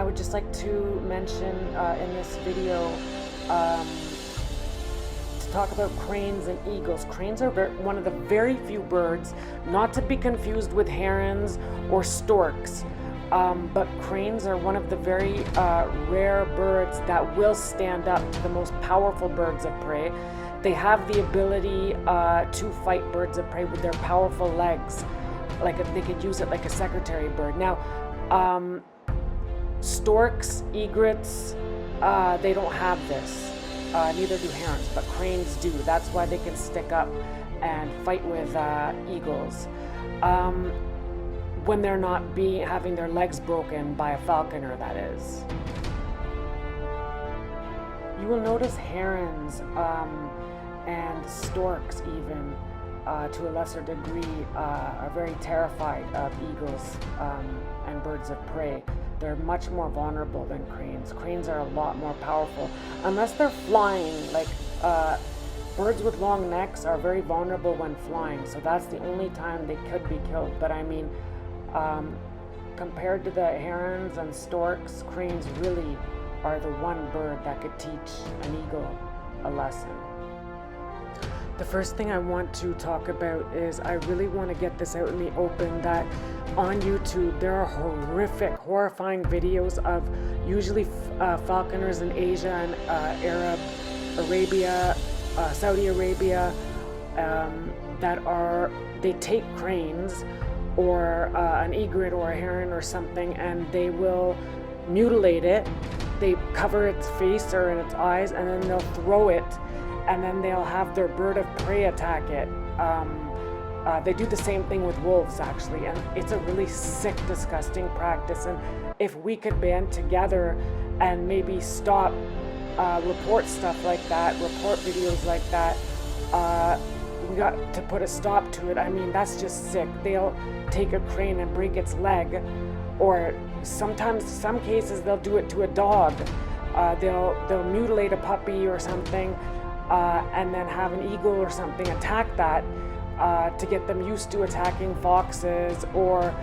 would just like to mention in this video to talk about cranes and eagles. Cranes are one of the very few birds, not to be confused with herons or storks, but cranes are one of the very rare birds that will stand up to the most powerful birds of prey. They have the ability to fight birds of prey with their powerful legs. Like they could use it like a secretary bird. Now, storks, egrets, they don't have this. Neither do herons, but cranes do. That's why they can stick up and fight with eagles when they're not having their legs broken by a falconer, that is. You will notice herons and storks even, to a lesser degree, are very terrified of eagles and birds of prey. They're much more vulnerable than cranes. Cranes are a lot more powerful. Unless they're flying, like birds with long necks are very vulnerable when flying, so that's the only time they could be killed. But I mean, compared to the herons and storks, cranes really are the one bird that could teach an eagle a lesson. The first thing I want to talk about is I really want to get this out in the open that on YouTube there are horrific, horrifying videos of usually falconers in Asia and Arab Arabia, Saudi Arabia, they take cranes or an egret or a heron or something, and they will mutilate it. They cover its face or in its eyes, and then they'll throw it, and then they'll have their bird of prey attack it. They do the same thing with wolves, actually, and it's a really sick, disgusting practice. And if we could band together and maybe stop, report stuff like that, report videos like that, we got to put a stop to it. I mean, that's just sick. They'll take a crane and break its leg, or sometimes, some cases, they'll do it to a dog. They'll mutilate a puppy or something, and then have an eagle or something attack that to get them used to attacking foxes, or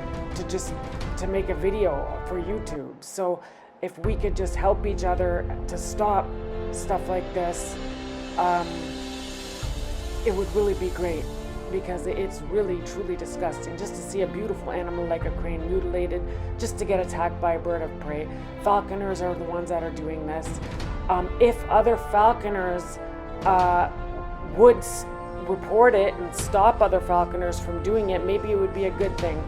to make a video for YouTube. So if we could just help each other to stop stuff like this, it would really be great, because it's really truly disgusting just to see a beautiful animal like a crane mutilated just to get attacked by a bird of prey. Falconers are the ones that are doing this. If other falconers would report it and stop other falconers from doing it, maybe it would be a good thing,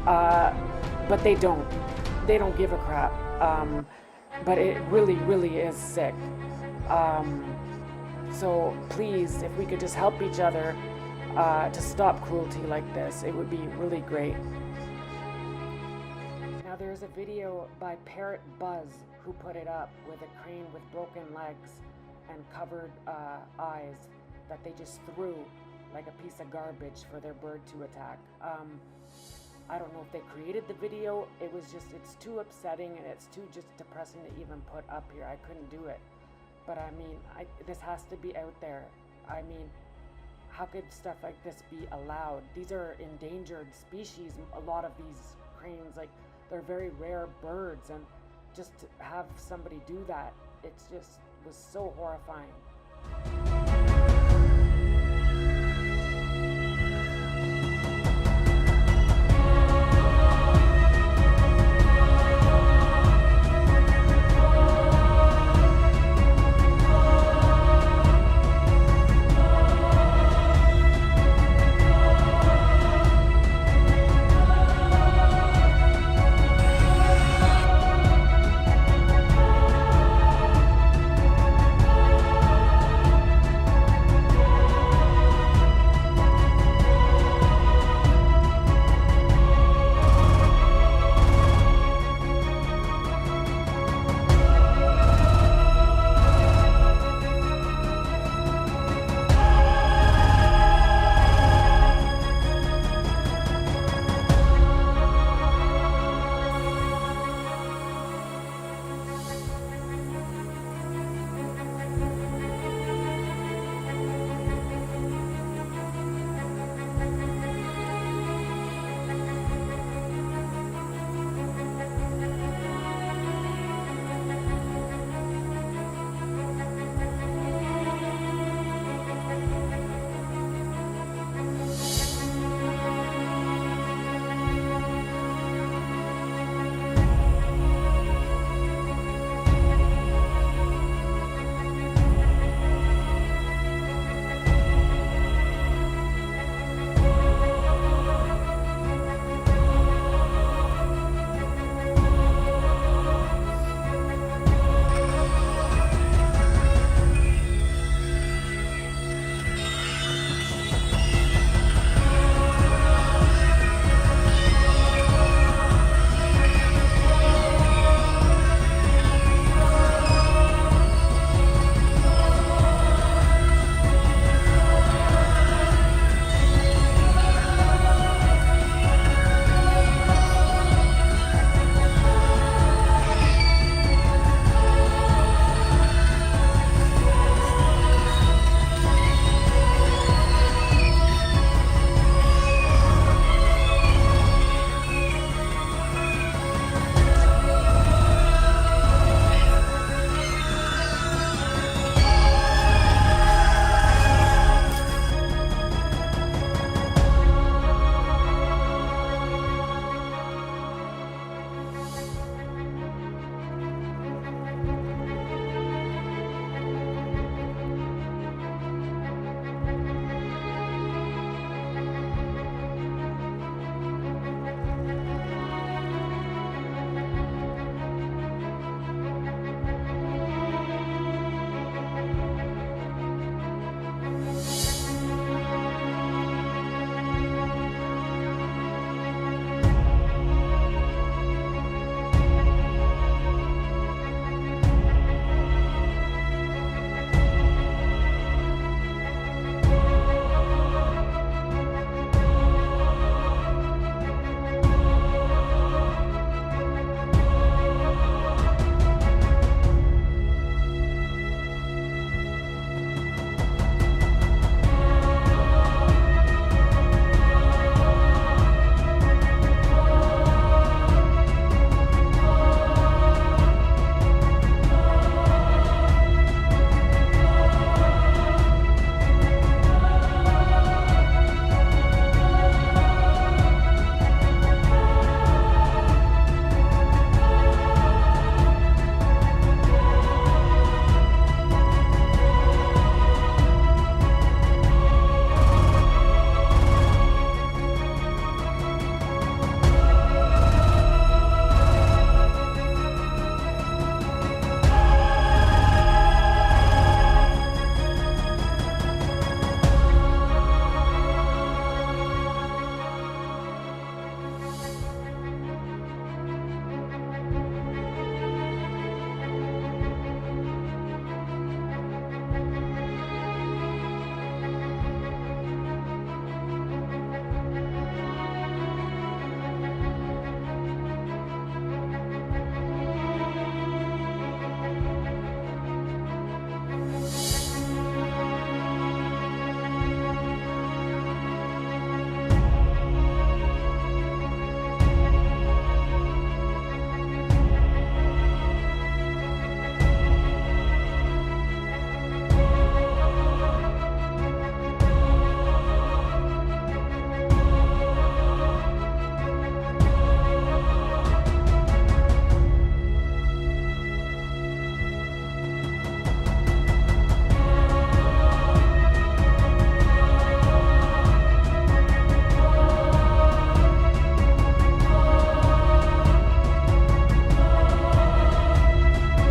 but they don't give a crap. But it really, really is sick. So please, if we could just help each other to stop cruelty like this, it would be really great. Now there's a video by Parrot Buzz who put it up with a crane with broken legs and covered eyes that they just threw like a piece of garbage for their bird to attack. I don't know if they created the video. It's too upsetting, and it's too just depressing to even put up here. I couldn't do it. But I mean, this has to be out there. I mean, how could stuff like this be allowed? These are endangered species, a lot of these cranes. Like, they're very rare birds, and just to have somebody do that, it just was so horrifying.